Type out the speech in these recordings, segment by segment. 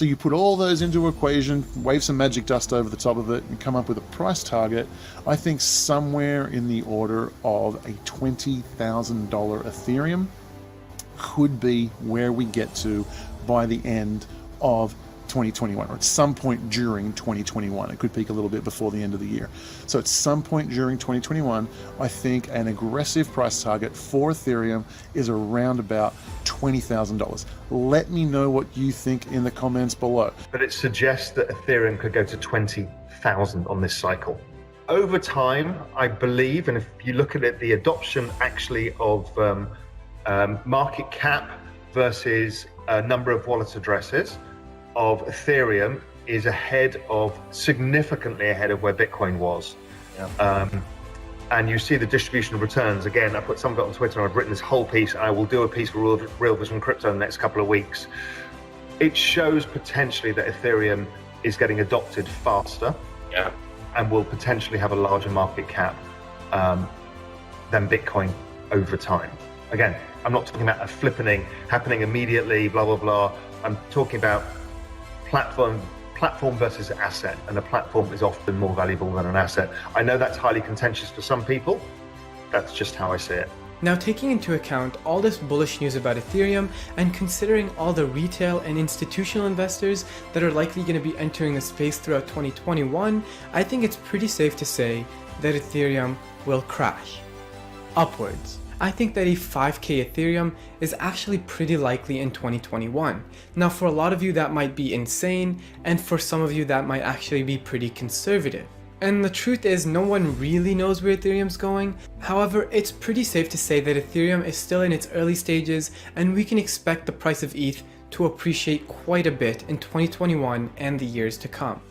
So you put all those into equation, wave some magic dust over the top of it, and come up with a price target. I think somewhere in the order of a $20,000 Ethereum could be where we get to by the end of 2021, or at some point during 2021. It could peak a little bit before the end of the year. So at some point during 2021, I think an aggressive price target for Ethereum is around about $20,000. Let me know what you think in the comments below. But it suggests that Ethereum could go to 20,000 on this cycle. Over time, I believe, and if you look at it, the adoption actually of market cap versus number of wallet addresses of Ethereum is significantly ahead of where Bitcoin was. Yeah. And you see the distribution of returns. Again, I put some of it on Twitter, and I've written this whole piece. I will do a piece for Real Vision Crypto in the next couple of weeks. It shows potentially that Ethereum is getting adopted faster, yeah, and will potentially have a larger market cap than Bitcoin over time. Again, I'm not talking about a flippening happening immediately, blah, blah, blah. I'm talking about platform versus asset, and a platform is often more valuable than an asset. I know that's highly contentious for some people. That's just how I see it. Now, taking into account all this bullish news about Ethereum and considering all the retail and institutional investors that are likely going to be entering the space throughout 2021, I think it's pretty safe to say that Ethereum will crash upwards. I think that a 5K Ethereum is actually pretty likely in 2021. Now, for a lot of you that might be insane, and for some of you that might actually be pretty conservative. And the truth is, no one really knows where Ethereum's going. However, it's pretty safe to say that Ethereum is still in its early stages, and we can expect the price of ETH to appreciate quite a bit in 2021 and the years to come.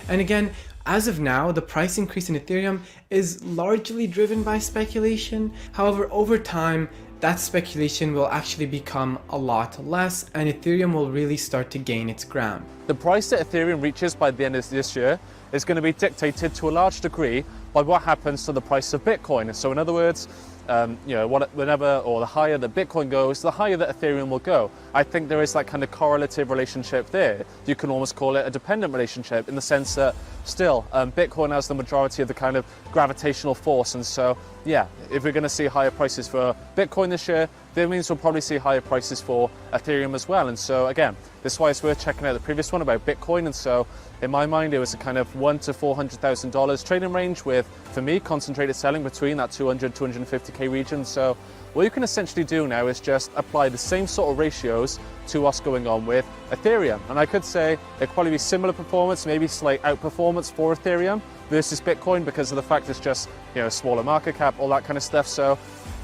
And again, as of now, the price increase in Ethereum is largely driven by speculation. However, over time, that speculation will actually become a lot less, and Ethereum will really start to gain its ground. The price that Ethereum reaches by the end of this year is going to be dictated to a large degree by what happens to the price of Bitcoin. So in other words, whenever or the higher that Bitcoin goes, the higher that Ethereum will go. I think there is that kind of correlative relationship there. You can almost call it a dependent relationship in the sense that still Bitcoin has the majority of the kind of gravitational force. And so, yeah, if we're going to see higher prices for Bitcoin this year, that means we'll probably see higher prices for Ethereum as well. And so again, this is why it's worth checking out the previous one about Bitcoin. And so in my mind, it was a kind of $100,000 to $400,000 trading range with, for me, concentrated selling between that 200, 250K region. So what you can essentially do now is just apply the same sort of ratios to what's going on with Ethereum. And I could say it'd probably be similar performance, maybe slight outperformance for Ethereum versus Bitcoin because of the fact it's just, smaller market cap, all that kind of stuff. So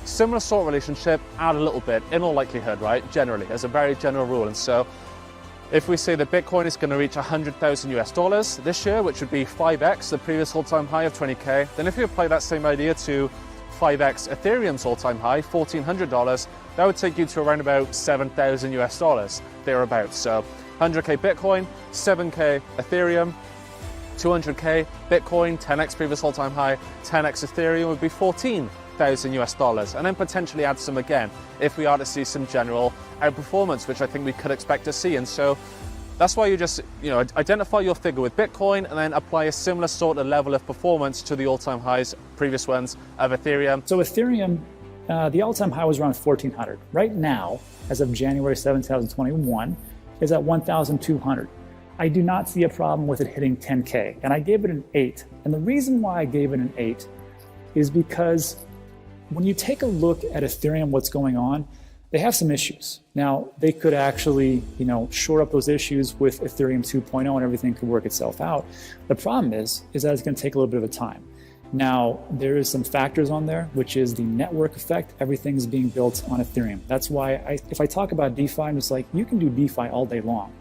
similar sort of relationship, add a little bit in all likelihood, right? Generally, as a very general rule. And so if we say that Bitcoin is going to reach $100,000 this year, which would be 5x the previous all-time high of 20K, then if you apply that same idea to 5x Ethereum's all-time high, $1,400, that would take you to around about $7,000 thereabouts. So 100K Bitcoin, 7K Ethereum, 200K Bitcoin, 10x previous all-time high, 10x Ethereum would be $14,000, and then potentially add some again if we are to see some general outperformance, which I think we could expect to see. And so that's why you just identify your figure with Bitcoin and then apply a similar sort of level of performance to the all-time highs, previous ones of Ethereum. So Ethereum, the all-time high was around 1,400. Right now, as of January 7, 2021, is at 1,200. I do not see a problem with it hitting 10K, and I gave it an 8. And the reason why I gave it an 8 is because when you take a look at Ethereum, what's going on, they have some issues. Now, they could actually, shore up those issues with Ethereum 2.0 and everything could work itself out. The problem is that it's going to take a little bit of time. Now, there is some factors on there, which is the network effect. Everything's being built on Ethereum. That's why if I talk about DeFi, I'm just like, you can do DeFi all day long.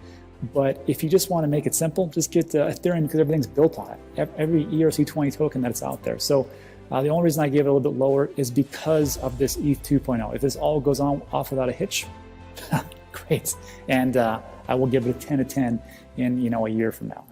But if you just want to make it simple, just get Ethereum because everything's built on it. Every ERC20 token that's out there. So the only reason I gave it a little bit lower is because of this ETH 2.0. If this all goes on off without a hitch, great. And I will give it a 10 to 10 in a year from now.